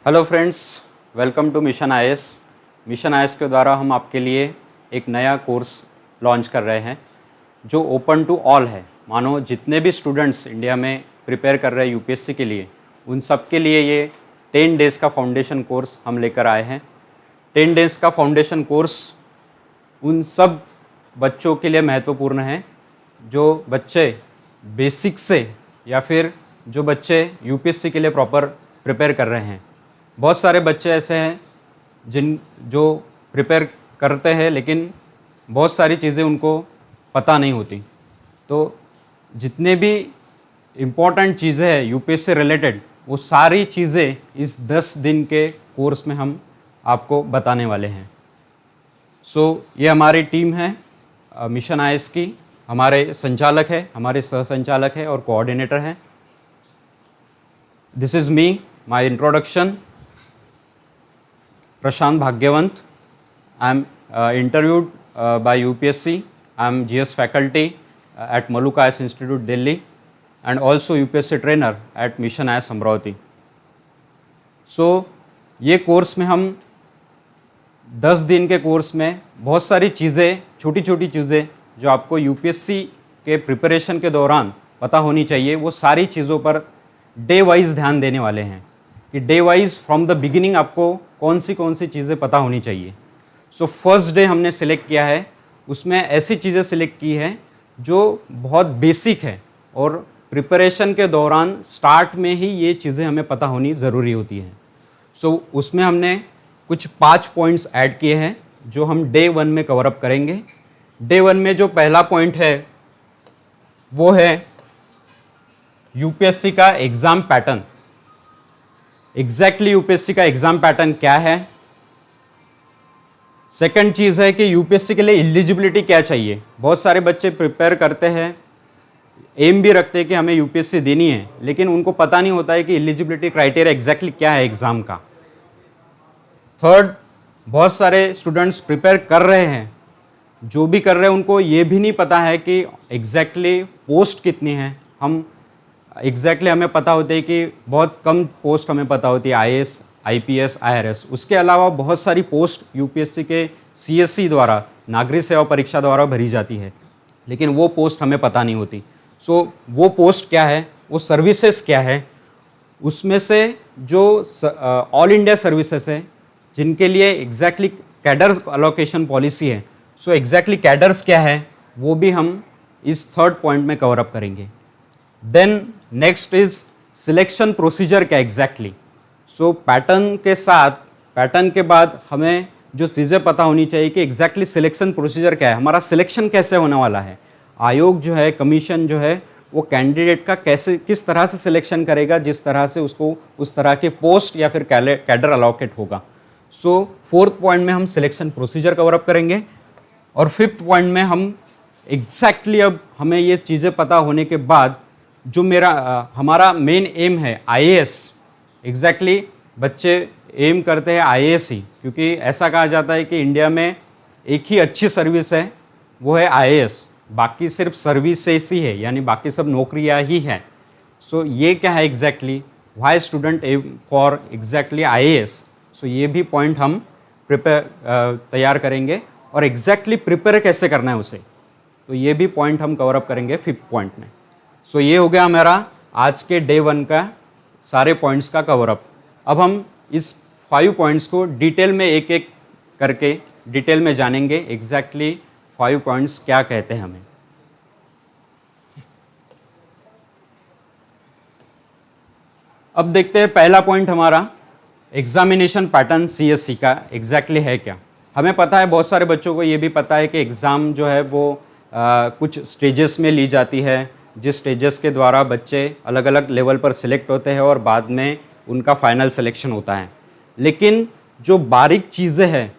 Hello friends, welcome to mission IAS. Mission IAS के द्वारा हम आपके लिए एक नया कोर्स लॉन्च कर रहे हैं जो ओपन टू ऑल है। मानो जितने भी स्टूडेंट्स इंडिया में प्रिपेयर कर रहे हैं यूपीएससी के लिए, उन सब के लिए ये 10 डेज़ का फाउंडेशन कोर्स हम लेकर आए हैं। 10 डेज़ का फाउंडेशन कोर्स उन सब बच्चों के लिए महत्वपूर्ण है जो बच्चे बेसिक से या फिर जो बच्चे यूपीएससी के लिए प्रॉपर प्रिपेयर कर रहे हैं। बहुत सारे बच्चे ऐसे हैं जो प्रिपेयर करते हैं लेकिन बहुत सारी चीज़ें उनको पता नहीं होती। तो जितने भी इम्पोर्टेंट चीज़ें हैं यूपीएससी से रिलेटेड, वो सारी चीज़ें इस 10 दिन के कोर्स में हम आपको बताने वाले हैं। ये हमारी टीम है मिशन आईएएस की। हमारे संचालक है, हमारे सह संचालक है और कोऑर्डिनेटर है। This is me, my introduction. Prashant Bhagyavant. I am interviewed by UPSC. I am GS faculty at Maluk IAS Institute, Delhi, and also UPSC trainer at Mission IAS Amravati. ये कोर्स में हम 10 दिन के course में बहुत सारी चीज़ें, छोटी छोटी चीज़ें जो आपको यूपीएससी के प्रिपरेशन के दौरान पता होनी चाहिए, वो सारी चीज़ों पर डे वाइज ध्यान देने वाले हैं कि day wise from the beginning आपको कौन सी चीज़ें पता होनी चाहिए। फर्स्ट डे हमने सिलेक्ट किया है, उसमें ऐसी चीज़ें सिलेक्ट की है जो बहुत बेसिक है और प्रिपरेशन के दौरान स्टार्ट में ही ये चीज़ें हमें पता होनी ज़रूरी होती है। उसमें हमने कुछ 5 पॉइंट्स ऐड किए हैं जो हम डे 1 में कवर अप करेंगे। डे 1 में जो पहला पॉइंट है वो है यूपीएससी का एग्ज़ाम पैटर्न। एग्जैक्टली यूपीएससी का एग्जाम पैटर्न क्या है। सेकंड चीज़ है कि यूपीएससी के लिए एलिजिबिलिटी क्या चाहिए। बहुत सारे बच्चे प्रिपेयर करते हैं, एम भी रखते हैं कि हमें यूपीएससी देनी है, लेकिन उनको पता नहीं होता है कि एलिजिबिलिटी क्राइटेरिया एग्जैक्टली क्या है एग्ज़ाम का। थर्ड, बहुत सारे स्टूडेंट्स प्रिपेयर कर रहे हैं, जो भी कर रहे हैं उनको ये भी नहीं पता है कि एग्जैक्टली पोस्ट कितनी है। हमें पता होता है कि बहुत कम पोस्ट हमें पता होती है, आईएएस, आईपीएस, आईआरएस। उसके अलावा बहुत सारी पोस्ट यूपीएससी के सीएससी द्वारा, नागरिक सेवा परीक्षा द्वारा भरी जाती है, लेकिन वो पोस्ट हमें पता नहीं होती। वो पोस्ट क्या है, वो सर्विसेज क्या है, उसमें से जो ऑल इंडिया सर्विसेज है जिनके लिए एग्जैक्टली कैडर अलोकेशन पॉलिसी है, एग्जैक्टली कैडर्स क्या है वो भी हम इस थर्ड पॉइंट में कवर अप करेंगे। Then next is selection procedure क्या एग्जैक्टली। पैटर्न के साथ, पैटर्न के बाद हमें जो चीज़ें पता होनी चाहिए कि एग्जैक्टली सिलेक्शन प्रोसीजर क्या है, हमारा सिलेक्शन कैसे होने वाला है। आयोग जो है, कमीशन जो है, वो कैंडिडेट का किस तरह से सिलेक्शन करेगा, जिस तरह से उसको उस तरह के पोस्ट या फिर कैडर अलोकेट होगा। फोर्थ पॉइंट में हम सिलेक्शन प्रोसीजर कवर अप करेंगे और फिफ्थ पॉइंट में हम एग्जैक्टली अब हमें ये चीज़ें पता होने के बाद जो हमारा मेन एम है आईएएस। एग्जैक्टली बच्चे एम करते हैं आईएएस ही, क्योंकि ऐसा कहा जाता है कि इंडिया में एक ही अच्छी सर्विस है, वो है आईएएस। बाकी सिर्फ सर्विसेस ही है, यानी बाकी सब नौकरियां ही हैं। ये क्या है exactly, why student aim for exactly IAS. ये भी पॉइंट हम तैयार करेंगे और एग्जैक्टली प्रिपेयर कैसे करना है उसे, तो ये भी पॉइंट हम कवर अप करेंगे फिफ्थ पॉइंट में। ये हो गया हमारा आज के डे 1 का सारे पॉइंट्स का कवर अप। अब हम इस 5 पॉइंट्स को डिटेल में एक एक करके डिटेल में जानेंगे, एग्जैक्टली 5 पॉइंट्स क्या कहते हैं हमें। अब देखते हैं पहला पॉइंट हमारा एग्जामिनेशन पैटर्न सीएससी का एग्जैक्टली है क्या। हमें पता है, बहुत सारे बच्चों को ये भी पता है कि एग्ज़ाम जो है वो कुछ स्टेजेस में ली जाती है, जिस स्टेजेस के द्वारा बच्चे अलग अलग लेवल पर सिलेक्ट होते हैं और बाद में उनका फाइनल सिलेक्शन होता है। लेकिन जो बारीक चीज़ें हैं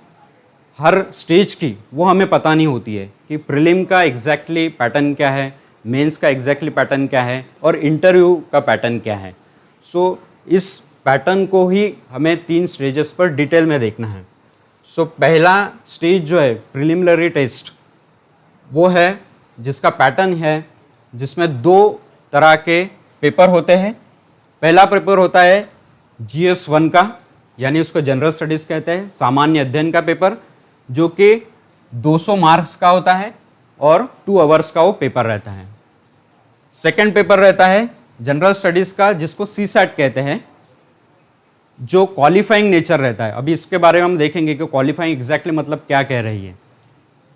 हर स्टेज की, वो हमें पता नहीं होती है कि प्रीलिम का एग्जैक्टली पैटर्न क्या है, मेंस का एग्जैक्टली पैटर्न क्या है और इंटरव्यू का पैटर्न क्या है। इस पैटर्न को ही हमें 3 स्टेजेस पर डिटेल में देखना है। पहला स्टेज जो है प्रीलिमिनरी टेस्ट, वो है जिसका पैटर्न है जिसमें 2 तरह के पेपर होते हैं। पहला पेपर होता है GS1 का, यानी उसको जनरल स्टडीज़ कहते हैं, सामान्य अध्ययन का पेपर, जो कि 200 मार्क्स का होता है और 2 आवर्स का वो पेपर रहता है। सेकंड पेपर रहता है जनरल स्टडीज़ का, जिसको सीसैट कहते हैं, जो क्वालिफाइंग नेचर रहता है। अभी इसके बारे में हम देखेंगे कि क्वालिफाइंग एग्जैक्टली मतलब क्या कह रही है।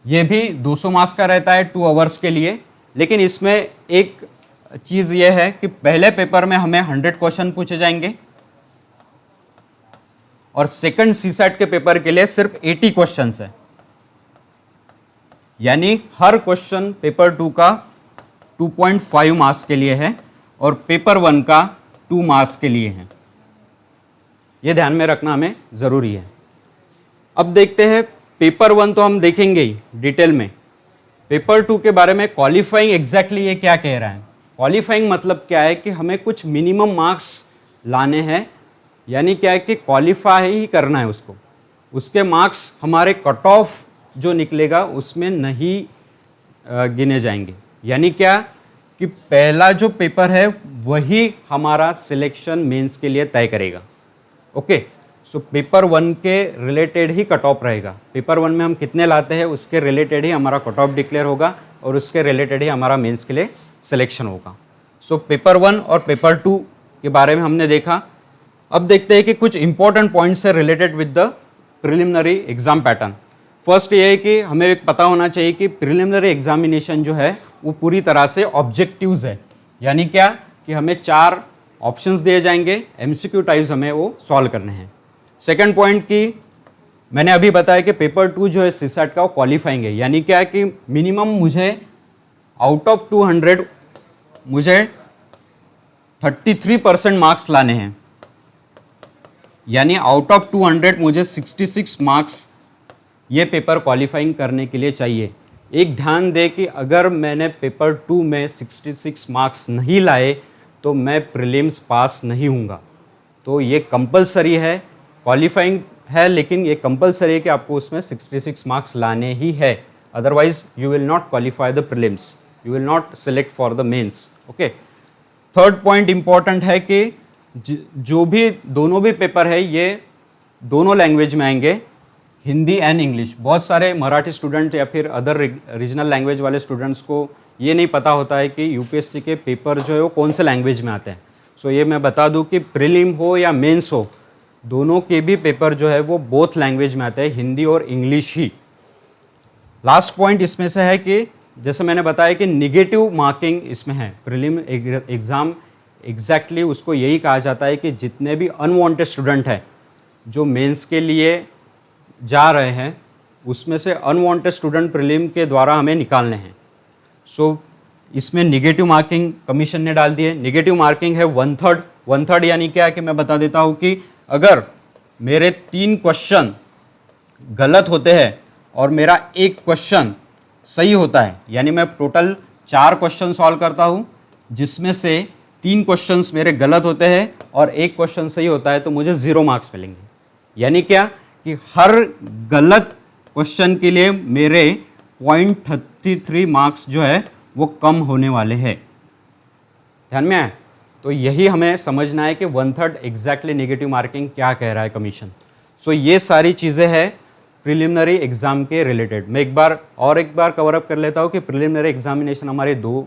ये भी 200 मार्क्स का रहता है 2 आवर्स के लिए, लेकिन इसमें एक चीज़ ये है कि पहले पेपर में हमें 100 क्वेश्चन पूछे जाएंगे और सेकंड सीसैट के पेपर के लिए सिर्फ 80 क्वेश्चंस है। यानी हर क्वेश्चन पेपर 2 का 2.5 मार्क्स के लिए है और पेपर 1 का 2 मार्क्स के लिए है। ये ध्यान में रखना हमें ज़रूरी है। अब देखते हैं पेपर 1 तो हम देखेंगे ही डिटेल में। पेपर 2 के बारे में क्वालिफाइंग एग्जैक्टली ये क्या कह रहा है। क्वालिफाइंग मतलब क्या है कि हमें कुछ मिनिमम मार्क्स लाने हैं, यानी क्या है कि क्वालिफाई ही करना है उसको। उसके मार्क्स हमारे कट ऑफ जो निकलेगा उसमें नहीं गिने जाएंगे। यानी क्या कि पहला जो पेपर है वही हमारा सिलेक्शन मेंस के लिए तय करेगा। ओके, सो पेपर 1 के रिलेटेड ही कट ऑफ रहेगा। पेपर 1 में हम कितने लाते हैं उसके रिलेटेड ही हमारा कट ऑफ डिक्लेयर होगा और उसके रिलेटेड ही हमारा मेंस के लिए सिलेक्शन होगा। सो पेपर 1 और पेपर 2 के बारे में हमने देखा। अब देखते हैं कि कुछ इंपॉर्टेंट पॉइंट्स है related with the preliminary exam pattern. First ये है कि हमें एक पता होना चाहिए कि प्रिलिमिनरी एग्जामिनेशन जो है वो पूरी तरह से ऑब्जेक्टिव्स है। यानी क्या कि हमें 4 ऑप्शंस दिए जाएंगे, एमसीक्यू टाइप्स हमें वो सॉल्व करने हैं। सेकंड पॉइंट की मैंने अभी बताया कि पेपर 2 जो है सीसैट का वो क्वालिफाइंग है। यानी क्या कि मिनिमम मुझे आउट ऑफ 200 मुझे 33% मार्क्स लाने हैं। यानी आउट ऑफ 200 मुझे 66 मार्क्स ये पेपर क्वालिफाइंग करने के लिए चाहिए। एक ध्यान दे कि अगर मैंने पेपर 2 में 66 मार्क्स नहीं लाए तो मैं प्रीलिम्स पास नहीं होऊंगा। तो ये कंपलसरी है, क्वालिफाइंग है, लेकिन ये कंपलसरी है कि आपको उसमें 66 मार्क्स लाने ही है। Otherwise you will not qualify the prelims, you will not select for the mains. Okay, third point important है कि जो भी दोनों भी पेपर है ये दोनों लैंग्वेज में आएंगे, हिंदी एंड इंग्लिश। बहुत सारे मराठी स्टूडेंट या फिर अदर रीजनल लैंग्वेज वाले स्टूडेंट्स को ये नहीं पता होता है कि यूपीएससी के पेपर जो है वो कौन से लैंग्वेज में आते हैं। सो ये मैं बता दूं कि प्रीलिम हो या मेंस हो, दोनों के भी पेपर जो है वो बोथ लैंग्वेज में आते हैं, हिंदी और इंग्लिश ही। लास्ट पॉइंट इसमें से है कि जैसे मैंने बताया कि निगेटिव मार्किंग इसमें है। प्रीलिम एग्ज़ाम एग्जैक्टली उसको यही कहा जाता है कि जितने भी अनवांटेड स्टूडेंट हैं जो मेंस के लिए जा रहे हैं उसमें से अनवांटेड स्टूडेंट प्रीलिम के द्वारा हमें निकालने हैं। सो इसमें निगेटिव मार्किंग कमीशन ने डाल दी है। निगेटिव मार्किंग है 1/3। 1/3 यानी क्या है कि मैं बता देता हूँ कि अगर मेरे 3 क्वेश्चन गलत होते हैं और मेरा 1 क्वेश्चन सही होता है, यानी मैं टोटल 4 क्वेश्चन सॉल्व करता हूँ जिसमें से 3 क्वेश्चंस मेरे गलत होते हैं और 1 क्वेश्चन सही होता है, तो मुझे 0 मार्क्स मिलेंगे। यानी क्या कि हर गलत क्वेश्चन के लिए मेरे 0.33 मार्क्स जो है वो कम होने वाले हैं। ध्यान में आए? तो यही हमें समझना है कि 1/3 एग्जैक्टली नेगेटिव मार्किंग क्या कह रहा है कमीशन। सो ये सारी चीज़ें हैं प्रिलिमिनरी एग्जाम के रिलेटेड। मैं एक बार कवर अप कर लेता हूँ कि प्रिलिमिनरी एग्जामिनेशन हमारे 2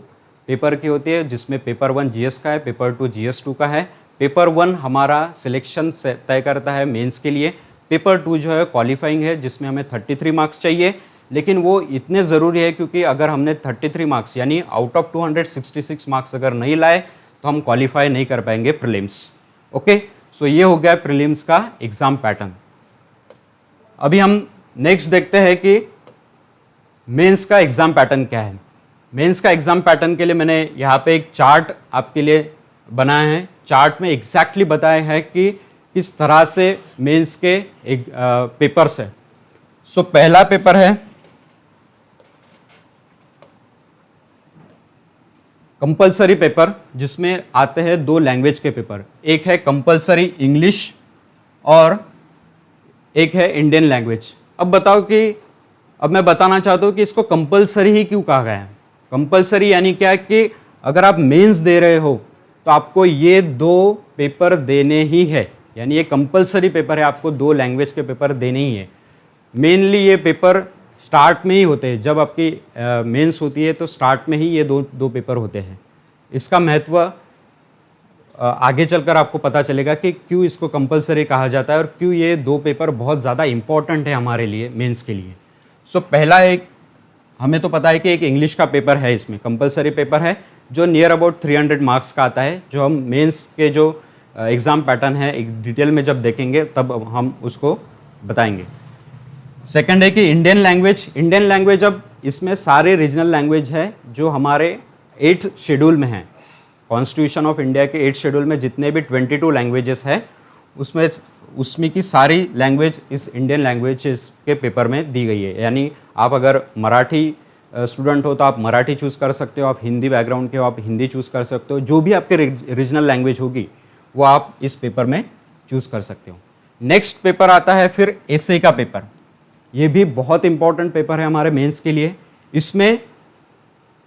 पेपर की होती है, जिसमें पेपर 1 जीएस का है, पेपर 2 जीएस 2 का है। पेपर 1 हमारा सिलेक्शन तय करता है मेंस के लिए। पेपर 2 जो है क्वालिफाइंग है, जिसमें हमें 33 मार्क्स चाहिए, लेकिन वो इतने ज़रूरी है क्योंकि अगर हमने 33 मार्क्स यानी आउट ऑफ 266 मार्क्स अगर नहीं लाए तो हम क्वालिफाई नहीं कर पाएंगे प्रीलिम्स। ओके, सो ये हो गया प्रीलिम्स का एग्ज़ाम पैटर्न। अभी हम नेक्स्ट देखते हैं कि मेंस का एग्ज़ाम पैटर्न क्या है। मेंस का एग्ज़ाम पैटर्न के लिए मैंने यहाँ पे एक चार्ट आपके लिए बनाया है। चार्ट में एग्जैक्टली बताया है कि किस तरह से मेंस के पेपर्स है। सो पहला पेपर है कंपलसरी पेपर, जिसमें आते हैं 2 लैंग्वेज के पेपर। एक है कंपलसरी इंग्लिश और एक है इंडियन लैंग्वेज। अब बताओ कि अब मैं बताना चाहता हूँ कि इसको कंपलसरी ही क्यों कहा गया है। कंपलसरी यानी क्या कि अगर आप मेंस दे रहे हो तो आपको ये 2 पेपर देने ही है। यानी ये कंपलसरी पेपर है, आपको 2 लैंग्वेज के पेपर देने ही है। मेनली ये पेपर स्टार्ट में ही होते हैं, जब आपकी मेंस होती है तो स्टार्ट में ही ये दो पेपर होते हैं। इसका महत्व आगे चलकर आपको पता चलेगा कि क्यों इसको कंपलसरी कहा जाता है और क्यों ये 2 पेपर बहुत ज़्यादा इम्पॉर्टेंट है हमारे लिए मेंस के लिए। सो पहला एक हमें तो पता है कि एक इंग्लिश का पेपर है, इसमें कंपलसरी पेपर है जो नियर अबाउट 300 मार्क्स का आता है, जो हम मेंस के जो एग्ज़ाम पैटर्न है एक डिटेल में जब देखेंगे तब हम उसको बताएंगे। सेकंड है कि इंडियन लैंग्वेज, अब इसमें सारे रीजनल लैंग्वेज है जो हमारे 8th शेड्यूल में हैं। कॉन्स्टिट्यूशन ऑफ इंडिया के 8th शेड्यूल में जितने भी 22 लैंग्वेजेस है उसमें की सारी लैंग्वेज इस इंडियन लैंग्वेजेस के पेपर में दी गई है। यानी आप अगर मराठी स्टूडेंट हो तो आप मराठी चूज़ कर सकते हो, आप हिंदी बैकग्राउंड के हो आप हिंदी चूज़ कर सकते हो, जो भी आपके रीजनल लैंग्वेज होगी वो आप इस पेपर में चूज़ कर सकते हो। नेक्स्ट पेपर आता है फिर एसे का पेपर। ये भी बहुत इंपॉर्टेंट पेपर है हमारे मेंस के लिए। इसमें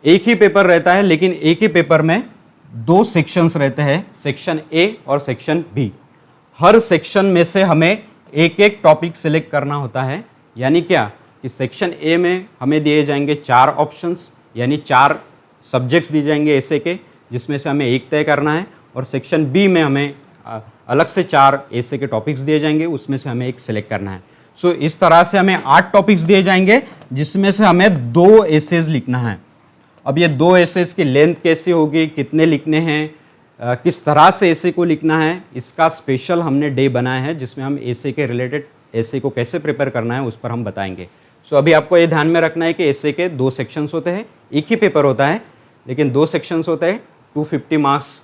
एक ही पेपर रहता है, लेकिन एक ही पेपर में 2 सेक्शंस रहते हैं, सेक्शन ए और सेक्शन बी। हर सेक्शन में से हमें एक एक टॉपिक सिलेक्ट करना होता है। यानी क्या कि सेक्शन ए में हमें दिए जाएंगे 4 ऑप्शंस, यानी 4 सब्जेक्ट्स दिए जाएंगे एसे के, जिसमें से हमें एक तय करना है। और सेक्शन बी में हमें अलग से 4 एसे के टॉपिक्स दिए जाएंगे, उसमें से हमें एक सिलेक्ट करना है। सो इस तरह से हमें 8 टॉपिक्स दिए जाएंगे, जिसमें से हमें 2 एसेज लिखना है। अब ये 2 एसेज की लेंथ कैसी होगी, कितने लिखने हैं, किस तरह से एसे को लिखना है, इसका स्पेशल हमने डे बनाया है जिसमें हम एसे के रिलेटेड एसे को कैसे प्रिपेयर करना है उस पर हम बताएंगे। सो अभी आपको ये ध्यान में रखना है कि एसे के 2 सेक्शंस होते हैं, एक ही पेपर होता है लेकिन 2 सेक्शंस होते हैं। 250 मार्क्स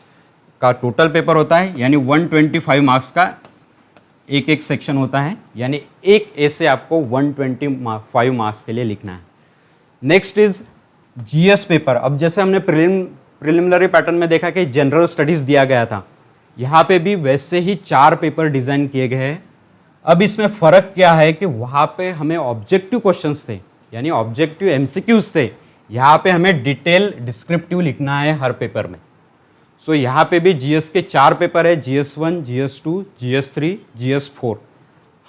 का टोटल पेपर होता है, यानी 125 मार्क्स का एक सेक्शन होता है, यानी एक एसे आपको 125 मार्क्स के लिए लिखना है। Next is GS paper. अब जैसे हमने प्रिलिमिनरी पैटर्न में देखा कि जनरल स्टडीज दिया गया था, यहाँ पे भी वैसे ही 4 पेपर डिजाइन किए गए हैं। अब इसमें फर्क क्या है कि वहाँ पे हमें ऑब्जेक्टिव क्वेश्चंस थे, यानी ऑब्जेक्टिव एमसीक्यूज थे, यहाँ पे हमें डिटेल डिस्क्रिप्टिव लिखना है हर पेपर में। सो यहाँ पे भी जीएस के 4 पेपर है, GS1, GS2, GS3, GS4।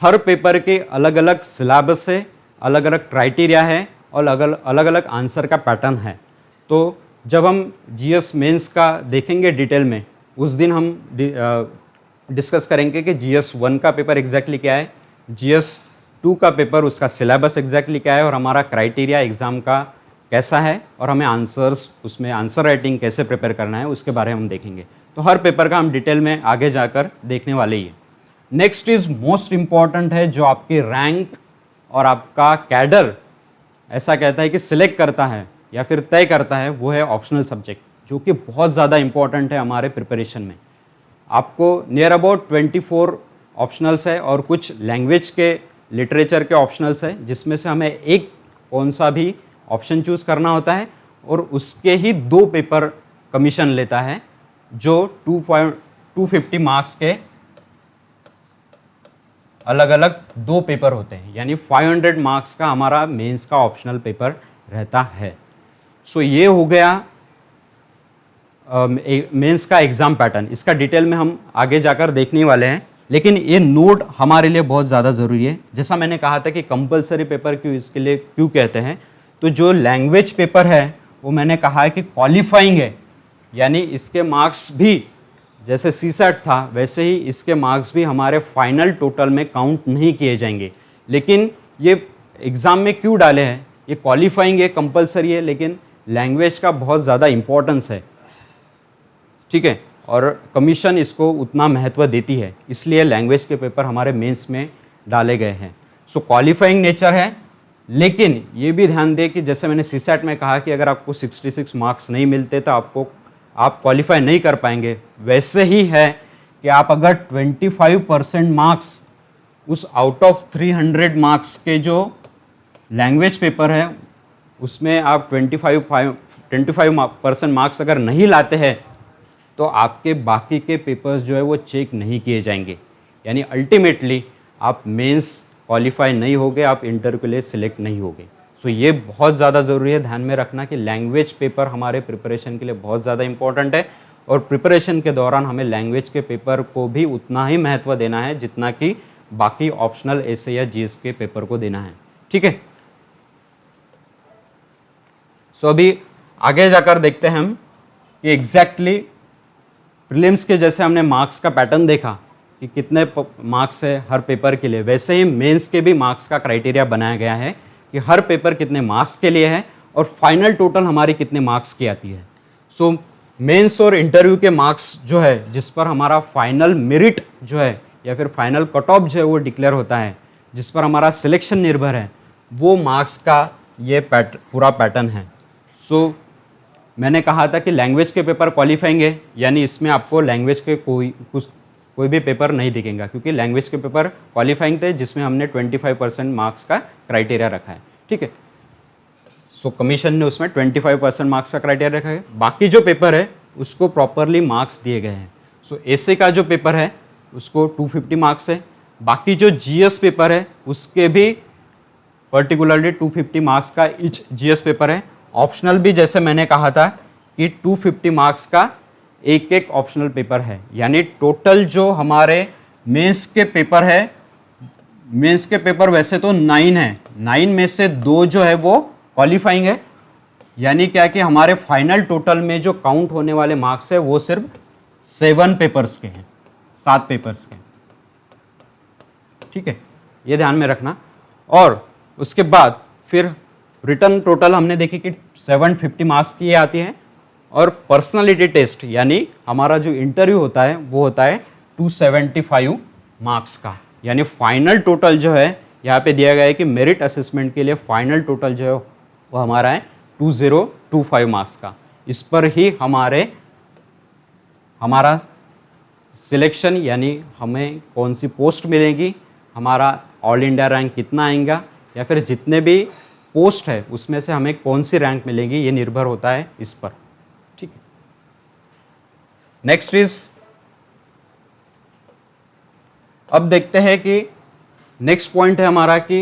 हर पेपर के अलग अलग सिलेबस है, अलग अलग क्राइटेरिया है और अलग अलग आंसर का पैटर्न है। तो जब हम जीएस मेंस का देखेंगे डिटेल में, उस दिन हम डिस्कस करेंगे कि GS1 का पेपर एग्जैक्टली क्या है, GS2 का पेपर उसका सिलेबस एग्जैक्टली क्या है और हमारा क्राइटेरिया एग्ज़ाम का कैसा है, और हमें आंसर्स उसमें आंसर राइटिंग कैसे प्रिपेयर करना है उसके बारे में हम देखेंगे। तो हर पेपर का हम डिटेल में आगे जाकर देखने वाले ही हैं। नेक्स्ट इज मोस्ट इम्पॉर्टेंट है, जो आपकी रैंक और आपका कैडर ऐसा कहता है कि सिलेक्ट करता है या फिर तय करता है, वो है ऑप्शनल सब्जेक्ट, जो कि बहुत ज़्यादा इंपॉर्टेंट है हमारे प्रिपरेशन में। आपको नियर अबाउट 24 ऑप्शनल्स है और कुछ लैंग्वेज के लिटरेचर के ऑप्शनल्स है, जिसमें से हमें एक कौन सा भी ऑप्शन चूज़ करना होता है और उसके ही 2 पेपर कमीशन लेता है, जो 250 मार्क्स के अलग अलग 2 पेपर होते हैं, यानी 500 मार्क्स का हमारा मेंस का ऑप्शनल पेपर रहता है। सो ये हो गया मेंस का एग्ज़ाम पैटर्न। इसका डिटेल में हम आगे जाकर देखने वाले हैं, लेकिन ये नोट हमारे लिए बहुत ज़्यादा ज़रूरी है। जैसा मैंने कहा था कि कंपलसरी पेपर क्यों इसके लिए क्यों कहते हैं, तो जो लैंग्वेज पेपर है वो मैंने कहा है कि क्वालिफाइंग है, यानी इसके मार्क्स भी जैसे CSAT था वैसे ही इसके मार्क्स भी हमारे फाइनल टोटल में काउंट नहीं किए जाएंगे। लेकिन ये एग्ज़ाम में क्यों डाले हैं, ये क्वालिफाइंग है, कंपलसरी है, लेकिन लैंग्वेज का बहुत ज़्यादा इम्पोर्टेंस है, ठीक है, और कमीशन इसको उतना महत्व देती है, इसलिए लैंग्वेज के पेपर हमारे मेंस में डाले गए हैं। सो क्वालिफाइंग नेचर है, लेकिन ये भी ध्यान दें कि जैसे मैंने CSAT में कहा कि अगर आपको 66 मार्क्स नहीं मिलते तो आप क्वालिफाई नहीं कर पाएंगे। वैसे ही है कि आप अगर 25% मार्क्स उस आउट ऑफ 300 मार्क्स के जो लैंग्वेज पेपर है उसमें आप 25% मार्क्स अगर नहीं लाते हैं तो आपके बाकी के पेपर्स जो है वो चेक नहीं किए जाएंगे, यानी अल्टीमेटली आप मेंस क्वालिफाई नहीं होगे, आप इंटरव्यू के लिए सिलेक्ट नहीं होगे। सो ये बहुत ज़्यादा ज़रूरी है ध्यान में रखना कि लैंग्वेज पेपर हमारे प्रिपरेशन के लिए बहुत ज़्यादा इंपॉर्टेंट है। और प्रिपरेशन के दौरान हमें लैंग्वेज के पेपर को भी उतना ही महत्व देना है जितना कि बाकी ऑप्शनल एसे या जीएस के पेपर को देना है, ठीक है। सो अभी आगे जाकर देखते हैं हम कि एग्जैक्टली प्रीलिम्स के जैसे हमने मार्क्स का पैटर्न देखा कि कितने मार्क्स है हर पेपर के लिए, वैसे ही मेंस के भी मार्क्स का क्राइटेरिया बनाया गया है कि हर पेपर कितने मार्क्स के लिए है और फाइनल टोटल हमारी कितने मार्क्स की आती है। सो मेंस और इंटरव्यू के मार्क्स जो है, जिस पर हमारा फाइनल मेरिट जो है या फिर फाइनल कट ऑफ जो है वो डिक्लेयर होता है, जिस पर हमारा सिलेक्शन निर्भर है, वो मार्क्स का ये पूरा पैटर्न है। सो मैंने कहा था कि लैंग्वेज के पेपर क्वालिफाइंग है, यानी इसमें आपको लैंग्वेज के कोई भी पेपर नहीं दिखेगा, क्योंकि लैंग्वेज के पेपर क्वालिफाइंग थे जिसमें हमने 25% मार्क्स का क्राइटेरिया रखा है, ठीक है। सो कमीशन ने उसमें 25% मार्क्स का क्राइटेरिया रखा है। बाकी जो पेपर है उसको प्रॉपरली मार्क्स दिए गए हैं। सो एसे का जो पेपर है उसको 250 मार्क्स है। बाकी जो जीएस पेपर है उसके भी पर्टिकुलरली 250 मार्क्स का ईच जीएस पेपर है। ऑप्शनल भी जैसे मैंने कहा था कि 250 मार्क्स का एक एक ऑप्शनल पेपर है, यानी टोटल जो हमारे मेंस के पेपर है, मेंस के पेपर वैसे तो 9 है, 9 में से 2 जो है वो क्वालिफाइंग है, यानी क्या कि हमारे फाइनल टोटल में जो काउंट होने वाले मार्क्स है वो सिर्फ 7 पेपर्स के हैं, 7 पेपर्स के, ठीक है, ये ध्यान में रखना। और उसके बाद फिर रिटर्न टोटल हमने देखी कि 750 मार्क्स की ये आती है, और पर्सनालिटी टेस्ट यानी हमारा जो इंटरव्यू होता है वो होता है 275 मार्क्स का, यानी फाइनल टोटल जो है यहाँ पे दिया गया है कि मेरिट असेसमेंट के लिए फाइनल टोटल जो है वो हमारा है 2025 मार्क्स का। इस पर ही हमारा सिलेक्शन, यानी हमें कौन सी पोस्ट मिलेगी, हमारा ऑल इंडिया रैंक कितना आएगा, या फिर जितने भी पोस्ट है उसमें से हमें कौन सी रैंक मिलेगी, ये निर्भर होता है इस पर, ठीक है। नेक्स्ट इज, अब देखते हैं कि नेक्स्ट पॉइंट है हमारा कि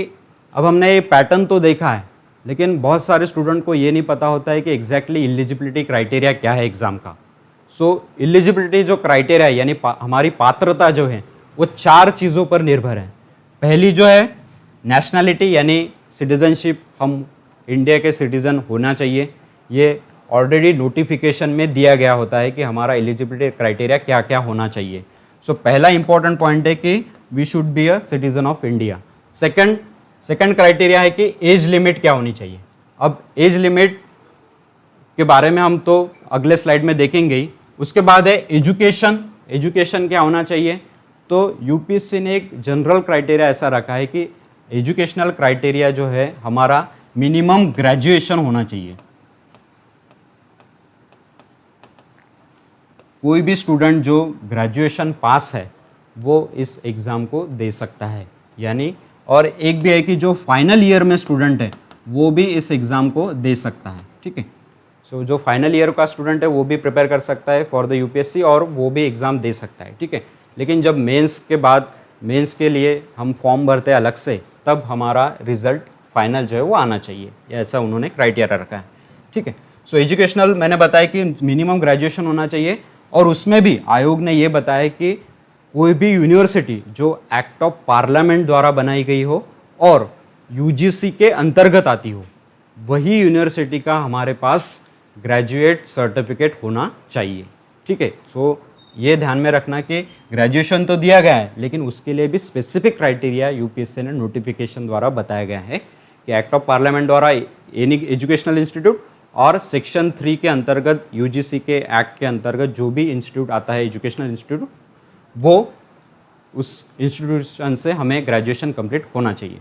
अब हमने ये पैटर्न तो देखा है, लेकिन बहुत सारे स्टूडेंट को ये नहीं पता होता है कि एग्जैक्टली एलिजिबिलिटी क्राइटेरिया क्या है एग्जाम का। सो एलिजिबिलिटी जो क्राइटेरिया है यानी हमारी पात्रता जो है वो 4 चीज़ों पर निर्भर है। पहली जो है नेशनैलिटी यानी सिटीजनशिप, हम इंडिया के सिटीजन होना चाहिए। ये ऑलरेडी नोटिफिकेशन में दिया गया होता है कि हमारा एलिजिबिलिटी क्राइटेरिया क्या क्या होना चाहिए। सो पहला इंपॉर्टेंट पॉइंट है कि we should be a citizen of India. Second criteria है कि एज लिमिट क्या होनी चाहिए। अब एज लिमिट के बारे में हम तो अगले स्लाइड में देखेंगे ही। उसके बाद है एजुकेशन क्या होना चाहिए। तो यूपीएससी ने एक जनरल क्राइटेरिया ऐसा रखा है कि एजुकेशनल क्राइटेरिया जो है हमारा मिनिमम ग्रेजुएशन होना चाहिए। कोई भी स्टूडेंट जो ग्रेजुएशन पास है वो इस एग्ज़ाम को दे सकता है, यानी और एक भी है कि जो फाइनल ईयर में स्टूडेंट है वो भी इस एग्ज़ाम को दे सकता है, ठीक है। सो जो फाइनल ईयर का स्टूडेंट है वो भी प्रिपेयर कर सकता है फॉर द यूपीएससी और वो भी एग्ज़ाम दे सकता है, ठीक है। लेकिन जब मेंस के बाद मेंस के लिए हम फॉर्म भरते हैं अलग से, तब हमारा रिजल्ट फाइनल जो है वो आना चाहिए, ऐसा उन्होंने क्राइटेरिया रखा है, ठीक है। सो एजुकेशनल मैंने बताया कि मिनिमम ग्रेजुएशन होना चाहिए, और उसमें भी आयोग ने ये बताया कि कोई भी यूनिवर्सिटी जो एक्ट ऑफ पार्लियामेंट द्वारा बनाई गई हो और यूजीसी के अंतर्गत आती हो, वही यूनिवर्सिटी का हमारे पास ग्रेजुएट सर्टिफिकेट होना चाहिए, ठीक है। सो ये ध्यान में रखना कि ग्रेजुएशन तो दिया गया है, लेकिन उसके लिए भी स्पेसिफिक क्राइटेरिया यूपीएससी ने नोटिफिकेशन द्वारा बताया गया है कि एक्ट ऑफ पार्लियामेंट द्वारा एनी एजुकेशनल इंस्टीट्यूट और सेक्शन 3 के अंतर्गत यूजीसी के एक्ट के अंतर्गत जो भी इंस्टीट्यूट आता है एजुकेशनल इंस्टीट्यूट, वो उस इंस्टीट्यूशन से हमें ग्रेजुएशन कंप्लीट होना चाहिए।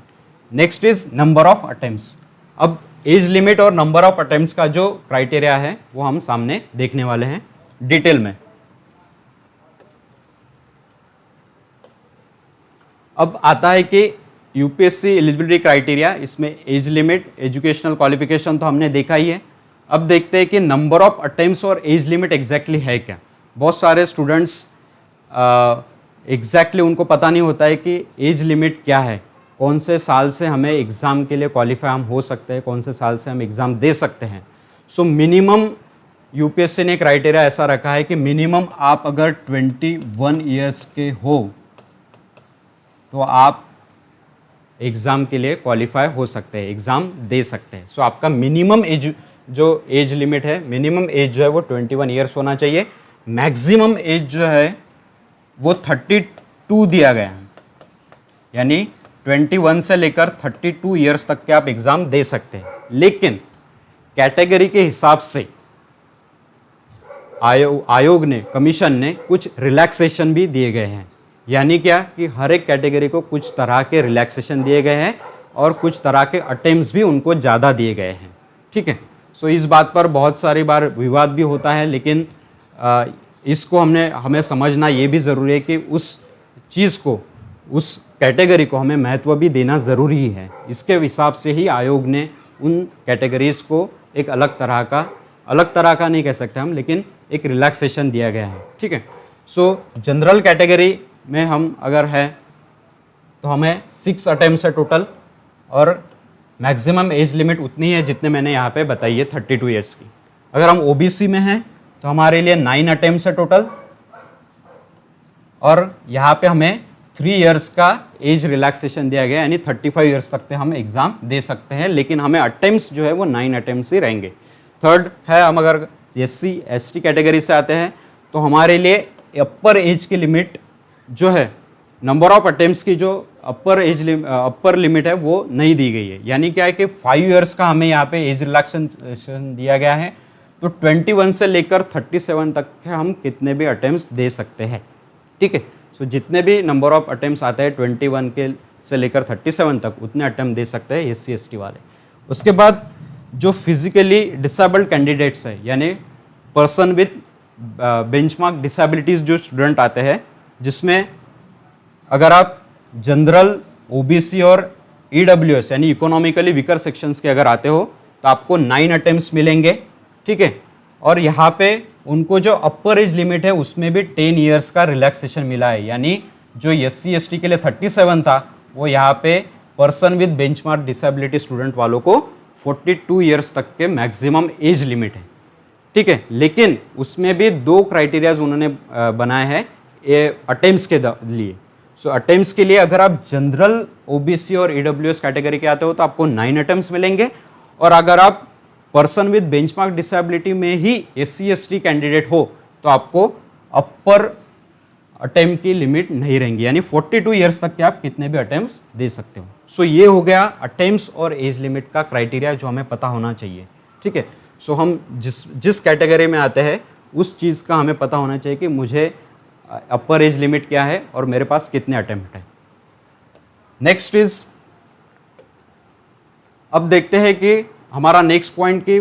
Next is number of attempts. अब एज लिमिट और नंबर ऑफ अटेम्प्ट्स का जो क्राइटेरिया है वो हम सामने देखने वाले हैं डिटेल में। अब आता है कि यूपीएससी एलिजिबिलिटी क्राइटेरिया, इसमें एज लिमिट, एजुकेशनल क्वालिफिकेशन तो हमने देखा ही है। अब देखते हैं कि नंबर ऑफ अटेम्प्ट्स और एज लिमिट एग्जैक्टली है क्या। बहुत सारे स्टूडेंट्स एग्जैक्टली उनको पता नहीं होता है कि एज लिमिट क्या है, कौन से साल से हमें एग्ज़ाम के लिए क्वालिफाई हम हो सकते हैं, कौन से साल से हम एग्ज़ाम दे सकते हैं। सो मिनिमम यूपीएससी ने क्राइटेरिया ऐसा रखा है कि मिनिमम आप अगर 21 ईयर्स के हो तो आप एग्ज़ाम के लिए क्वालिफाई हो सकते हैं, एग्ज़ाम दे सकते हैं। सो आपका मिनिमम एज, जो एज लिमिट है, मिनिमम एज जो है वो 21 ईयर्स होना चाहिए। मैक्सिमम एज जो है वो 32 दिया गया है, यानी 21 से लेकर 32 ईयर्स तक के आप एग्ज़ाम दे सकते हैं। लेकिन कैटेगरी के हिसाब से आयोग ने, कमीशन ने कुछ रिलैक्सेशन भी दिए गए हैं। यानी क्या कि हर एक कैटेगरी को कुछ तरह के रिलैक्सेशन दिए गए हैं और कुछ तरह के अटेम्प्ट्स भी उनको ज़्यादा दिए गए हैं। ठीक है, सो इस बात पर बहुत सारी बार विवाद भी होता है, लेकिन इसको हमें समझना ये भी ज़रूरी है कि उस चीज़ को, उस कैटेगरी को हमें महत्व भी देना ज़रूरी है। इसके हिसाब से ही आयोग ने उन कैटेगरीज़ को एक अलग तरह का नहीं कह सकते हम, लेकिन एक रिलैक्सेशन दिया गया है। ठीक है, सो जनरल कैटेगरी में हम अगर है तो हमें 6 अटेम्प्ट्स है टोटल, और मैक्सिमम एज लिमिट उतनी है जितने मैंने यहाँ पे बताई है 32 ईयर्स की। अगर हम ओबीसी में हैं तो हमारे लिए 9 अटेम्प्ट्स है टोटल, और यहाँ पे हमें 3 इयर्स का एज रिलैक्सेशन दिया गया, यानी 35 ईयर्स तक के हम एग्ज़ाम दे सकते हैं, लेकिन हमें अटेम्प्ट्स जो है वो 9 अटेम्प्ट्स ही रहेंगे। थर्ड है, हम अगर SC ST कैटेगरी से आते हैं तो हमारे लिए अपर एज की लिमिट जो है, नंबर ऑफ अटेम्प्ट्स की जो अपर लिमिट है वो नहीं दी गई है। यानी क्या है कि 5 इयर्स का हमें यहाँ पे एज रिलैक्सेशन दिया गया है, तो 21 से लेकर 37 तक के हम कितने भी अटेम्प्ट्स दे सकते हैं। ठीक है, सो जितने भी नंबर ऑफ अटेम्प्ट्स आते हैं 21 के से लेकर 37 तक, उतने अटेम्प्ट दे सकते हैं SC ST वाले। उसके बाद जो फिजिकली डिसेबल्ड कैंडिडेट्स है, यानी पर्सन विथ बेंचमार्क डिसेबिलिटीज़ जो स्टूडेंट आते हैं, जिसमें अगर आप जनरल, OBC और EWS यानी इकोनॉमिकली वीकर सेक्शंस के अगर आते हो तो आपको 9 अटेम्प्ट्स मिलेंगे। ठीक है, और यहाँ पे उनको जो अपर एज लिमिट है उसमें भी 10 इयर्स का रिलैक्सेशन मिला है, यानी जो SC ST के लिए 37 था वो यहाँ पे person with benchmark disability student वालों को 42 इयर्स तक के मैक्सिमम एज लिमिट है। ठीक है, लेकिन उसमें भी 2 क्राइटेरियाज उन्होंने बनाए हैं अटेम्प्ट्स के लिए। सो अटेम्प्ट्स के लिए अगर आप जनरल, OBC और EWS कैटेगरी के आते हो तो आपको 9 अटेम्प्ट्स मिलेंगे, और अगर आप पर्सन विद बेंचमार्क डिसेबिलिटी में ही SC ST कैंडिडेट हो तो आपको अपर अटेम्प्ट की लिमिट नहीं रहेंगी, यानी 42 इयर्स तक के आप कितने भी अटेम्प्ट्स दे सकते हो। सो ये हो गया अटेम्प्ट्स और एज लिमिट का क्राइटेरिया जो हमें पता होना चाहिए। ठीक है, सो हम जिस कैटेगरी में आते हैं उस चीज़ का हमें पता होना चाहिए कि मुझे अपर एज लिमिट क्या है और मेरे पास कितने अटेम्प्ट है। नेक्स्ट इज, अब देखते हैं कि हमारा नेक्स्ट पॉइंट कि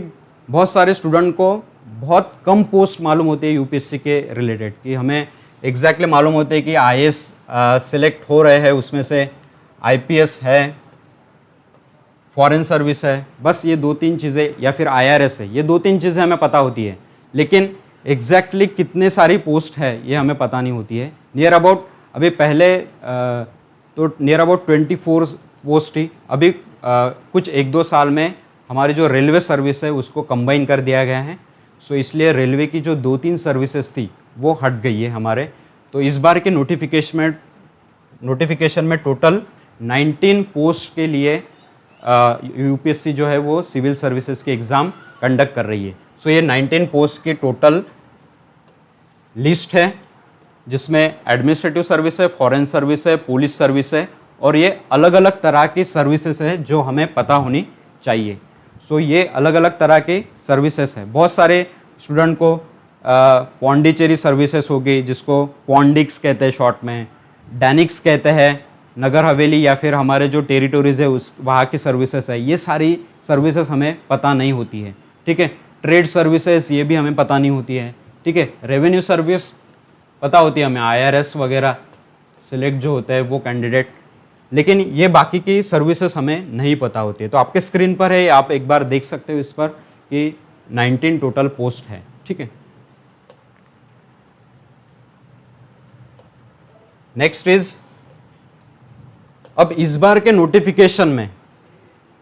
बहुत सारे स्टूडेंट को बहुत कम पोस्ट मालूम होती है यूपीएससी के रिलेटेड, कि हमें एग्जैक्टली मालूम होते हैं कि IAS सिलेक्ट हो रहे हैं, उसमें से IPS है, फॉरेन सर्विस है, बस ये 2-3 चीज़ें, या फिर IRS है, ये 2-3 चीज़ें हमें पता होती है, लेकिन एग्जैक्टली कितने सारी पोस्ट है ये हमें पता नहीं होती है। नियर अबाउट अभी पहले तो नियर अबाउट 24 पोस्ट ही, अभी कुछ 1-2 साल में हमारी जो रेलवे सर्विस है उसको कंबाइन कर दिया गया है। सो इसलिए रेलवे की जो 2-3 सर्विसेज थी वो हट गई है हमारे। तो इस बार के नोटिफिकेशन में टोटल 19 पोस्ट के लिए यूपीएससी जो है वो सिविल सर्विसेज के एग्ज़ाम कंडक्ट कर रही है। सो ये 19 पोस्ट की टोटल लिस्ट है, जिसमें एडमिनिस्ट्रेटिव सर्विस है, फॉरेन सर्विस है, पुलिस सर्विस है, और ये अलग अलग तरह की सर्विसेज है जो हमें पता होनी चाहिए। सो ये अलग अलग तरह के सर्विसेज है। बहुत सारे स्टूडेंट को पौंडीचेरी सर्विसेज होगी, जिसको पौंडिक्स कहते हैं शॉर्ट में, डैनिक्स कहते हैं, नगर हवेली या फिर हमारे जो टेरिटोरीज है उस वहाँ की सर्विसेज है, ये सारी सर्विसेज हमें पता नहीं होती है। ठीक है, ट्रेड सर्विसेज ये भी हमें पता नहीं होती है। ठीक है, रेवेन्यू सर्विस पता होती है हमें, IRS वगैरह सिलेक्ट जो होता है वो कैंडिडेट, लेकिन ये बाकी की सर्विसेज हमें नहीं पता होती है। तो आपके स्क्रीन पर है, आप एक बार देख सकते हो इस पर कि 19 टोटल पोस्ट है। ठीक है, नेक्स्ट इज, अब इस बार के नोटिफिकेशन में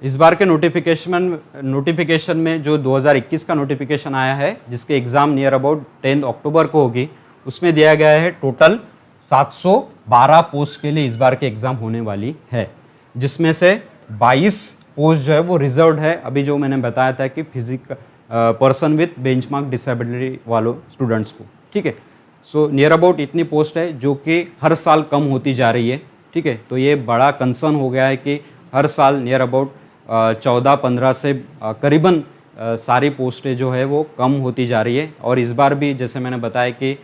इस बार के नोटिफिकेशन में जो 2021 का नोटिफिकेशन आया है, जिसके एग्ज़ाम नियर अबाउट 10 अक्टूबर को होगी, उसमें दिया गया है टोटल 712 पोस्ट के लिए इस बार के एग्ज़ाम होने वाली है, जिसमें से 22 पोस्ट जो है वो रिजर्व्ड है। अभी जो मैंने बताया था कि पर्सन विथ बेंचमार्क डिसेबिलिटी वालों स्टूडेंट्स को, ठीक है। सो नियर अबाउट इतनी पोस्ट है जो कि हर साल कम होती जा रही है, ठीक है। तो ये बड़ा कंसर्न हो गया है कि हर साल नियर अबाउट 14-15 से करीबन सारी पोस्टें जो है वो कम होती जा रही है। और इस बार भी जैसे मैंने बताया कि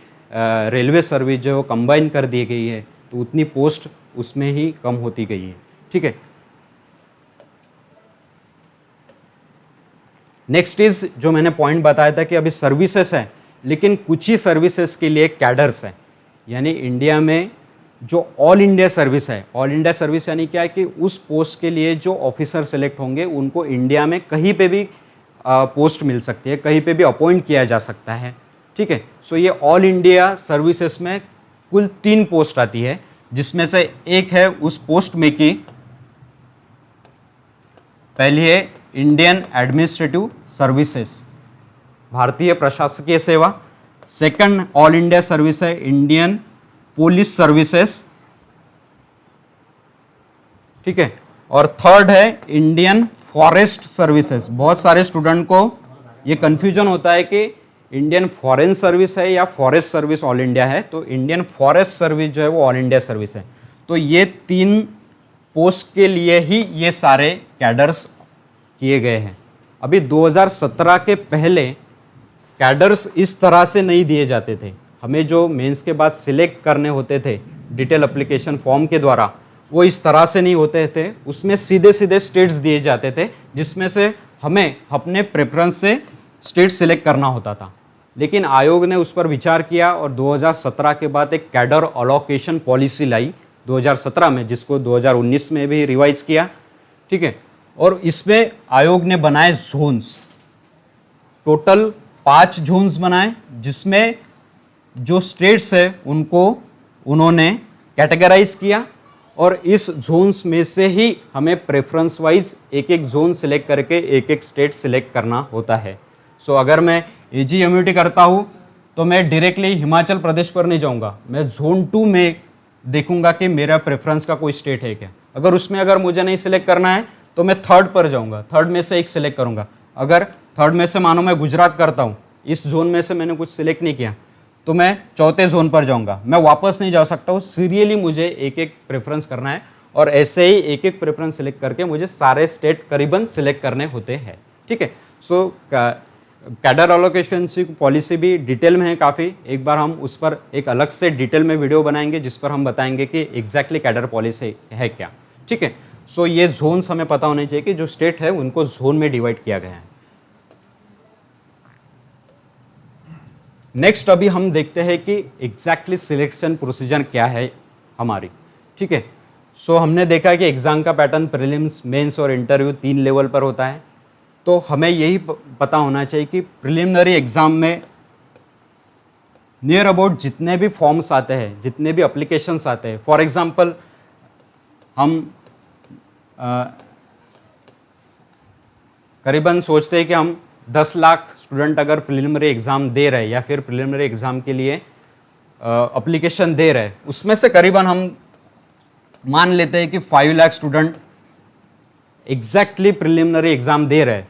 रेलवे सर्विस जो है वो कंबाइन कर दी गई है, तो उतनी पोस्ट उसमें ही कम होती गई है, ठीक है। नेक्स्ट इज जो मैंने पॉइंट बताया था कि अभी सर्विसेज है, लेकिन कुछ ही सर्विसेज के लिए कैडर्स है। यानी इंडिया में जो ऑल इंडिया सर्विस है, ऑल इंडिया सर्विस यानी क्या है कि उस पोस्ट के लिए जो ऑफिसर सेलेक्ट होंगे उनको इंडिया में कहीं पे भी पोस्ट मिल सकती है, कहीं पे भी अपॉइंट किया जा सकता है, ठीक है। सो ये ऑल इंडिया सर्विसेज में कुल 3 पोस्ट आती है, जिसमें से एक है उस पोस्ट में की पहली है इंडियन एडमिनिस्ट्रेटिव सर्विसेज, भारतीय प्रशासकीय सेवा। सेकंड ऑल इंडिया सर्विस है इंडियन पुलिस सर्विसेज, ठीक है। और थर्ड है इंडियन फॉरेस्ट सर्विसेज। बहुत सारे स्टूडेंट को ये कंफ्यूजन होता है कि इंडियन फॉरेन सर्विस है या फॉरेस्ट सर्विस ऑल इंडिया है, तो इंडियन फॉरेस्ट सर्विस जो है वो ऑल इंडिया सर्विस है। तो ये 3 पोस्ट के लिए ही ये सारे कैडर्स किए गए हैं। अभी 2017 के पहले कैडर्स इस तरह से नहीं दिए जाते थे। हमें जो मेंस के बाद सिलेक्ट करने होते थे डिटेल एप्लीकेशन फॉर्म के द्वारा, वो इस तरह से नहीं होते थे। उसमें सीधे सीधे स्टेट्स दिए जाते थे, जिसमें से हमें अपने प्रेफरेंस से स्टेट सिलेक्ट करना होता था। लेकिन आयोग ने उस पर विचार किया और 2017 के बाद एक कैडर अलोकेशन पॉलिसी लाई 2017 में, जिसको 2019 में भी रिवाइज किया, ठीक है। और इसमें आयोग ने बनाए जोन्स, टोटल 5 जोन्स बनाए, जिसमें जो स्टेट्स है उनको उन्होंने कैटेगराइज किया और इस जोन्स में से ही हमें प्रेफरेंस वाइज एक एक जोन सिलेक्ट करके एक एक स्टेट सिलेक्ट करना होता है। सो अगर मैं AGMUT करता हूँ तो मैं डायरेक्टली हिमाचल प्रदेश पर नहीं जाऊँगा, मैं जोन 2 में देखूंगा कि मेरा प्रेफरेंस का कोई स्टेट है क्या। अगर मुझे नहीं सिलेक्ट करना है तो मैं थर्ड पर जाऊँगा, थर्ड में से एक सिलेक्ट करूँगा। अगर थर्ड में से मानो मैं गुजरात करता हूँ, इस जोन में से मैंने कुछ सिलेक्ट नहीं किया, तो मैं चौथे जोन पर जाऊंगा। मैं वापस नहीं जा सकता हूँ, सीरियली मुझे एक एक प्रेफरेंस करना है और ऐसे ही एक एक प्रेफरेंस सिलेक्ट करके मुझे सारे स्टेट करीबन सिलेक्ट करने होते हैं, ठीक है। सो कैडर एलोकेशन पॉलिसी भी डिटेल में है काफ़ी। एक बार हम उस पर एक अलग से डिटेल में वीडियो बनाएंगे, जिस पर हम बताएंगे कि एग्जैक्टली कैडर पॉलिसी है क्या, ठीक है। सो ये जोन्स हमें पता होने चाहिए कि जो स्टेट है उनको जोन में डिवाइड किया गया है। नेक्स्ट अभी हम देखते हैं कि एग्जैक्टली सिलेक्शन प्रोसीजर क्या है हमारी, ठीक है। सो हमने देखा कि एग्जाम का पैटर्न प्रीलिम्स, मेंस और इंटरव्यू 3 लेवल पर होता है। तो हमें यही पता होना चाहिए कि प्रिलिमिनरी एग्जाम में नियर अबाउट जितने भी फॉर्म्स आते हैं, जितने भी एप्लीकेशंस आते हैं, फॉर एग्जांपल हम करीबन सोचते हैं कि हम 10 लाख स्टूडेंट अगर प्रिलिमिनरी एग्ज़ाम दे रहे हैं या फिर प्रिलिमिनरी एग्ज़ाम के लिए एप्लीकेशन दे रहे हैं, उसमें से करीबन हम मान लेते हैं कि 5 lakh student exactly preliminary exam दे रहे हैं।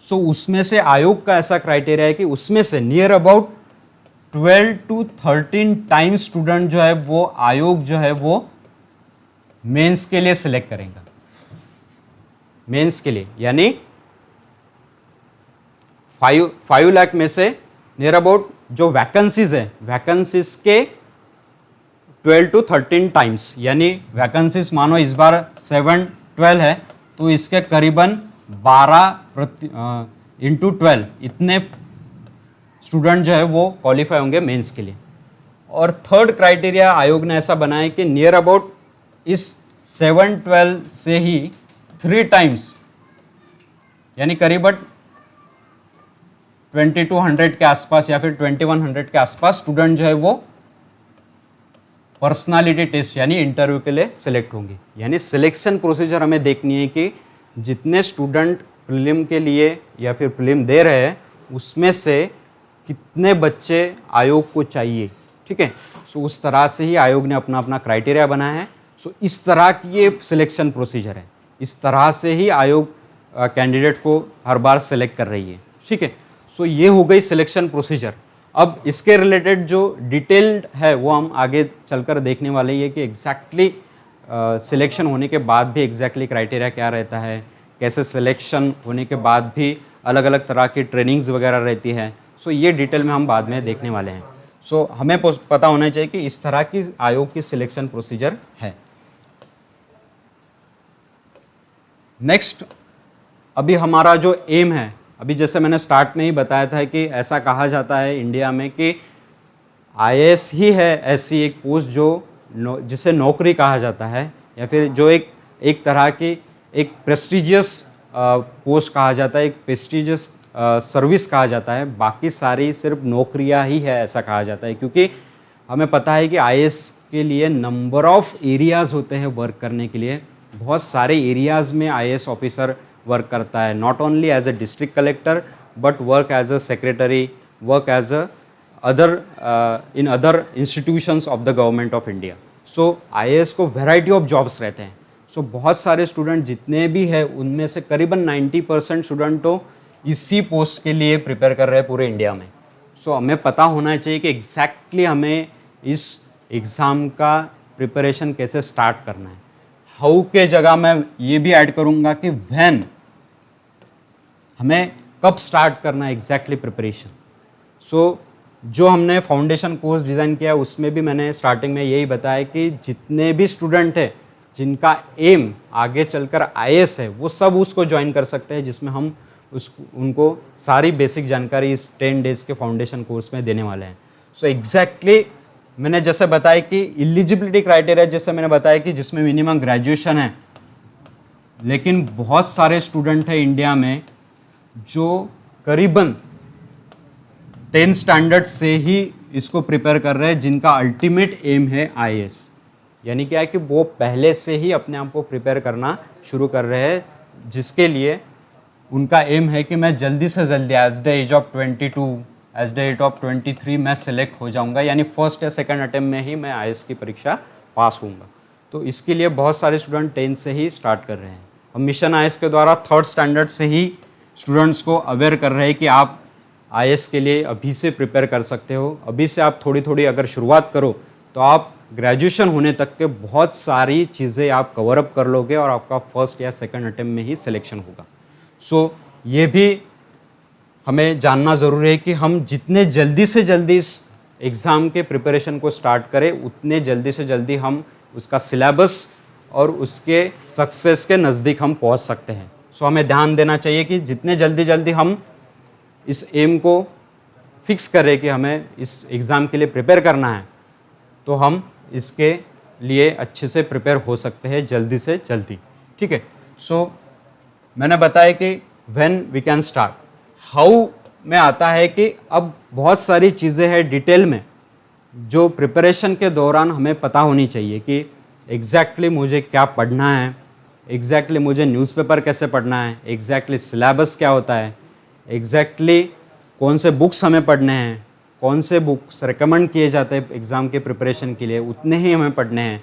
सो उसमें से आयोग का ऐसा क्राइटेरिया है कि उसमें से near about 12 to 13 times student जो है वो आयोग जो है वो मेंस के लिए सिलेक्ट करेगा। मेंस के लिए यानी 5 लाख में से नियर अबाउट जो वैकेंसीज है, वैकेंसीज के 12 to 13 टाइम्स, यानी वैकेंसीज मानो इस बार 7-12 है तो इसके करीबन 12 इंटू 12 इतने स्टूडेंट जो है वो क्वालिफाई होंगे मेंस के लिए। और थर्ड क्राइटेरिया आयोग ने ऐसा बनाया कि नियर अबाउट इस 7-12 से ही 3 टाइम्स यानी करीबन 2200 के आसपास या फिर 2100 के आसपास स्टूडेंट जो है वो पर्सनालिटी टेस्ट यानी इंटरव्यू के लिए सिलेक्ट होंगे। यानी सिलेक्शन प्रोसीजर हमें देखनी है कि जितने स्टूडेंट प्रीलिम के लिए या फिर प्रीलिम दे रहे हैं उसमें से कितने बच्चे आयोग को चाहिए, ठीक है। सो उस तरह से ही आयोग ने अपना अपना क्राइटेरिया बनाया है। सो इस तरह की ये सिलेक्शन प्रोसीजर है, इस तरह से ही आयोग कैंडिडेट को हर बार सेलेक्ट कर रही है, ठीक है। सो ये हो गई सिलेक्शन प्रोसीजर। अब इसके रिलेटेड जो डिटेल्ड है वो हम आगे चलकर देखने वाले हैं कि एग्जैक्टली सिलेक्शन होने के बाद भी एग्जैक्टली क्राइटेरिया क्या रहता है, कैसे सिलेक्शन होने के बाद भी अलग अलग तरह की ट्रेनिंग्स वगैरह रहती है। सो ये डिटेल में हम बाद में देखने वाले हैं। सो हमें पता होना चाहिए कि इस तरह की आयोग की सिलेक्शन प्रोसीजर है। नेक्स्ट, अभी हमारा जो एम है, अभी जैसे मैंने स्टार्ट में ही बताया था कि ऐसा कहा जाता है इंडिया में कि आईएएस ही है ऐसी एक पोस्ट जिसे नौकरी कहा जाता है, या फिर जो एक तरह की एक प्रेस्टिजियस पोस्ट कहा जाता है, एक प्रेस्टिजियस सर्विस कहा जाता है। बाकी सारी सिर्फ नौकरियां ही है ऐसा कहा जाता है, क्योंकि हमें पता है कि आईएएस के लिए नंबर ऑफ एरियाज़ होते हैं वर्क करने के लिए। बहुत सारे एरियाज़ में आईएएस ऑफिसर वर्क करता है, not only as a district collector but work as a secretary, work as a in other institutions of the government of India. So IAS को वैरायटी ऑफ जॉब्स रहते हैं। सो बहुत सारे student जितने भी हैं उनमें से करीबन 90% स्टूडेंट तो इसी पोस्ट के लिए प्रिपेयर कर रहे हैं पूरे इंडिया में। सो हमें पता होना चाहिए कि एग्जैक्टली हमें इस एग्ज़ाम का प्रिपरेशन कैसे स्टार्ट करना है। हाउ के जगह मैं ये भी ऐड करूँगा कि व्हेन, हमें कब स्टार्ट करना है एग्जैक्टली प्रिपरेशन। सो जो हमने फाउंडेशन कोर्स डिज़ाइन किया उसमें भी मैंने स्टार्टिंग में यही बताया कि जितने भी स्टूडेंट हैं जिनका एम आगे चलकर आईएएस है वो सब उसको ज्वाइन कर सकते हैं, जिसमें हम उनको सारी बेसिक जानकारी इस 10 डेज़ के फाउंडेशन कोर्स में देने वाले हैं। सो एग्जैक्टली मैंने जैसे बताया कि एलिजिबिलिटी क्राइटेरिया, जैसे मैंने बताया कि जिसमें मिनिमम ग्रेजुएशन है, लेकिन बहुत सारे स्टूडेंट हैं इंडिया में जो करीबन 10 स्टैंडर्ड से ही इसको प्रिपेयर कर रहे हैं, जिनका अल्टीमेट एम है आईएएस। यानी क्या है कि वो पहले से ही अपने आप को प्रिपेयर करना शुरू कर रहे हैं, जिसके लिए उनका एम है कि मैं जल्दी से जल्दी as the age of 22, as the age of 23 मैं सेलेक्ट हो जाऊंगा, यानी फर्स्ट या सेकंड अटेम्प्ट में ही मैं आईएएस की परीक्षा पास होऊंगा। तो इसके लिए बहुत सारे स्टूडेंट 10 से ही स्टार्ट कर रहे हैं। हम मिशन आईएएस के द्वारा 3rd स्टैंडर्ड से ही स्टूडेंट्स को अवेयर कर रहे हैं कि आप आईएएस के लिए अभी से प्रिपेयर कर सकते हो। अभी से आप थोड़ी थोड़ी अगर शुरुआत करो तो आप ग्रेजुएशन होने तक के बहुत सारी चीज़ें आप कवर अप कर लोगे और आपका फर्स्ट या सेकंड अटेम्प्ट में ही सिलेक्शन होगा। सो ये भी हमें जानना ज़रूरी है कि हम जितने जल्दी से जल्दी इस एग्ज़ाम के प्रिपरेशन को स्टार्ट करें, उतने जल्दी से जल्दी हम उसका सिलेबस और उसके सक्सेस के नज़दीक हम पहुंच सकते हैं। सो हमें ध्यान देना चाहिए कि जितने जल्दी जल्दी हम इस एम को फिक्स करें कि हमें इस एग्ज़ाम के लिए प्रिपेयर करना है, तो हम इसके लिए अच्छे से प्रिपेयर हो सकते हैं जल्दी से जल्दी, ठीक है। सो मैंने बताया कि when we can start, how में आता है कि अब बहुत सारी चीज़ें हैं डिटेल में जो प्रिपरेशन के दौरान हमें पता होनी चाहिए कि एग्जैक्टली मुझे क्या पढ़ना है, एग्जैक्टली मुझे न्यूज़पेपर कैसे पढ़ना है, एग्जैक्टली सिलेबस क्या होता है, एग्जैक्टली कौन से बुक्स हमें पढ़ने हैं, कौन से बुक्स रिकमेंड किए जाते हैं एग्ज़ाम के प्रिपरेशन के लिए, उतने ही हमें पढ़ने हैं।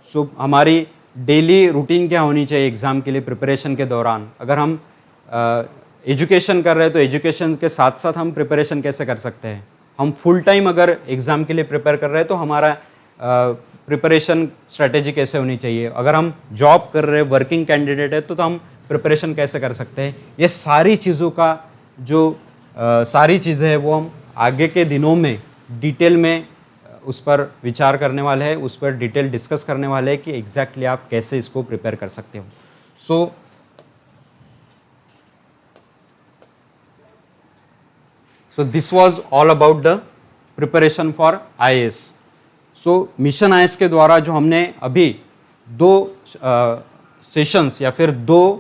सो हमारी डेली रूटीन क्या होनी चाहिए एग्ज़ाम के लिए प्रिपरेशन के दौरान। अगर हम एजुकेशन कर रहे हैं तो एजुकेशन के साथ साथ हम प्रिपरेशन कैसे कर सकते हैं। हम फुल टाइम अगर एग्ज़ाम के लिए प्रिपेयर कर रहे हैं तो हमारा प्रिपरेशन स्ट्रेटेजी कैसे होनी चाहिए। अगर हम जॉब कर रहे हैं, वर्किंग कैंडिडेट है, तो हम प्रिपरेशन कैसे कर सकते हैं। ये सारी चीज़ों का जो सारी चीज़ें हैं वो हम आगे के दिनों में डिटेल में उस पर विचार करने वाले हैं, उस पर डिटेल डिस्कस करने वाले हैं कि एग्जैक्टली आप कैसे इसको प्रिपेयर कर सकते हो। So this was all about the preparation for IAS. So mission IAS के द्वारा जो हमने अभी 2 सेशंस या फिर 2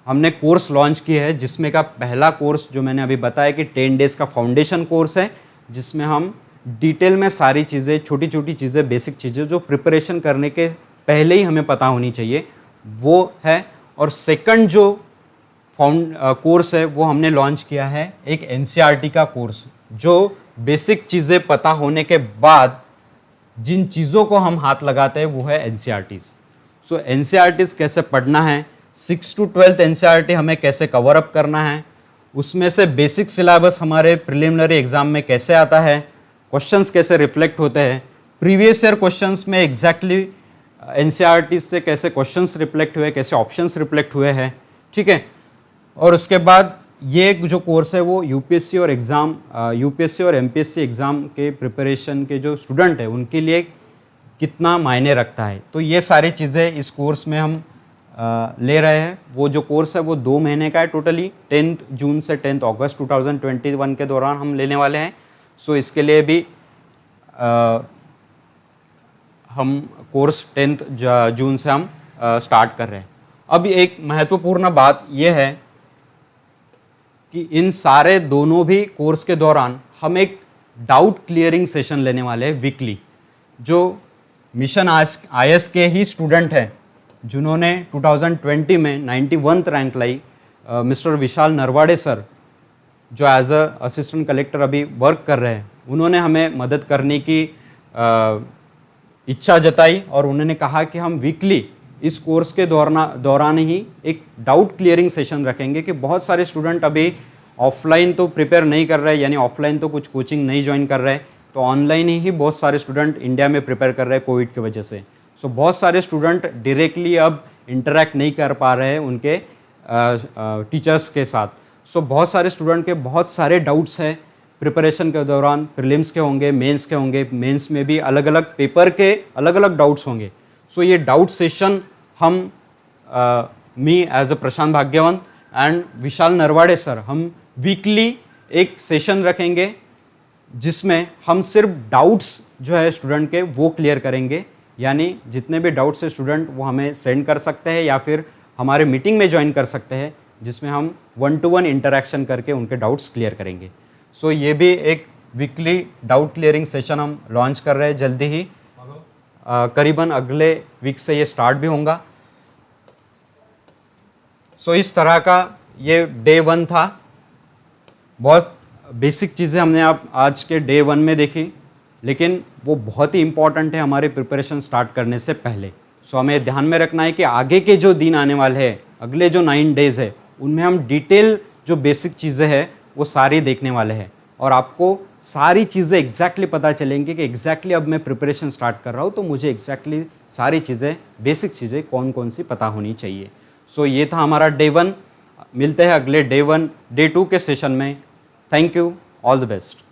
हमने कोर्स लॉन्च किए हैं, जिसमें का पहला कोर्स जो मैंने अभी बताया कि 10 डेज़ का फाउंडेशन कोर्स है, जिसमें हम डिटेल में सारी चीज़ें, छोटी छोटी चीज़ें, बेसिक चीज़ें जो प्रिपरेशन करने के पहले ही हमें पता होनी चाहिए वो है। और सेकंड जो कोर्स है वो हमने लॉन्च किया है एक एनसीईआरटी का कोर्स, जो बेसिक चीज़ें पता होने के बाद जिन चीज़ों को हम हाथ लगाते हैं वो है एनसीईआरटीज़। सो एनसीईआरटीज़ कैसे पढ़ना है, 6 to 12th एनसीईआरटी हमें कैसे कवर अप करना है, उसमें से बेसिक सिलेबस हमारे प्रिलिमिनरी एग्जाम में कैसे आता है, क्वेश्चंस कैसे रिफ्लेक्ट होते हैं, प्रीवियस ईयर क्वेश्चंस में एग्जैक्टली एनसीईआरटी से कैसे क्वेश्चंस रिफ्लेक्ट हुए, कैसे ऑप्शंस रिफ्लेक्ट हुए हैं, ठीक है। और उसके बाद ये जो कोर्स है वो यूपीएससी और एमपीएससी एग्ज़ाम के प्रिपरेशन के जो स्टूडेंट है उनके लिए कितना मायने रखता है। तो ये सारी चीज़ें इस कोर्स में हम ले रहे हैं। वो जो कोर्स है वो 2 महीने का है टोटली, 10 जून से 10 अगस्त 2021 के दौरान हम लेने वाले हैं। सो इसके लिए भी हम कोर्स 10 जून से हम स्टार्ट कर रहे हैं। अब एक महत्वपूर्ण बात यह है कि इन सारे दोनों भी कोर्स के दौरान हम एक डाउट क्लियरिंग सेशन लेने वाले हैं वीकली। जो मिशन आईएएस के ही स्टूडेंट हैं जिन्होंने 2020 में 91th रैंक लाई, मिस्टर विशाल नरवाड़े सर जो एज अ असिस्टेंट कलेक्टर अभी वर्क कर रहे हैं, उन्होंने हमें मदद करने की इच्छा जताई और उन्होंने कहा कि हम वीकली इस कोर्स के दौरान ही एक डाउट क्लियरिंग सेशन रखेंगे कि बहुत सारे स्टूडेंट अभी ऑफलाइन तो प्रिपेयर नहीं कर रहे, यानी ऑफलाइन तो कुछ कोचिंग नहीं ज्वाइन कर रहे, तो ऑनलाइन ही बहुत सारे स्टूडेंट इंडिया में प्रिपेयर कर रहे हैं कोविड की वजह से। सो बहुत सारे स्टूडेंट डायरेक्टली अब इंटरेक्ट नहीं कर पा रहे हैं उनके टीचर्स के साथ। सो बहुत सारे स्टूडेंट के बहुत सारे डाउट्स हैं प्रिपरेशन के दौरान, प्रीलिम्स के होंगे, मेंस के होंगे, मेंस में भी अलग अलग पेपर के अलग अलग डाउट्स होंगे। सो ये डाउट सेशन हम मी एज अ प्रशांत भाग्यवंत एंड विशाल नरवाड़े सर हम वीकली एक सेशन रखेंगे जिसमें हम सिर्फ डाउट्स जो है स्टूडेंट के वो क्लियर करेंगे। यानी जितने भी डाउट्स है स्टूडेंट वो हमें सेंड कर सकते हैं या फिर हमारे मीटिंग में ज्वाइन कर सकते हैं, जिसमें हम 1-to-1 इंटरेक्शन करके उनके डाउट्स क्लियर करेंगे। सो ये भी एक वीकली डाउट क्लियरिंग सेशन हम लॉन्च कर रहे हैं जल्दी ही, करीबन अगले वीक से ये स्टार्ट भी होगा। सो इस तरह का ये डे 1 था। बहुत बेसिक चीज़ें हमने आज के डे 1 में देखी, लेकिन वो बहुत ही इम्पॉर्टेंट है हमारे प्रिपरेशन स्टार्ट करने से पहले। सो हमें ध्यान में रखना है कि आगे के जो दिन आने वाले हैं, अगले जो 9 डेज़ है, उनमें हम डिटेल जो बेसिक चीज़ें हैं वो सारी देखने वाले हैं और आपको सारी चीज़ें एग्जैक्टली पता चलेंगी कि एग्जैक्टली अब मैं प्रिपरेशन स्टार्ट कर रहा हूँ तो मुझे एग्जैक्टली सारी चीज़ें, बेसिक चीज़ें कौन कौन सी पता होनी चाहिए। सो ये था हमारा डे 1। मिलते हैं अगले डे 2 के सेशन में। Thank you, all the best.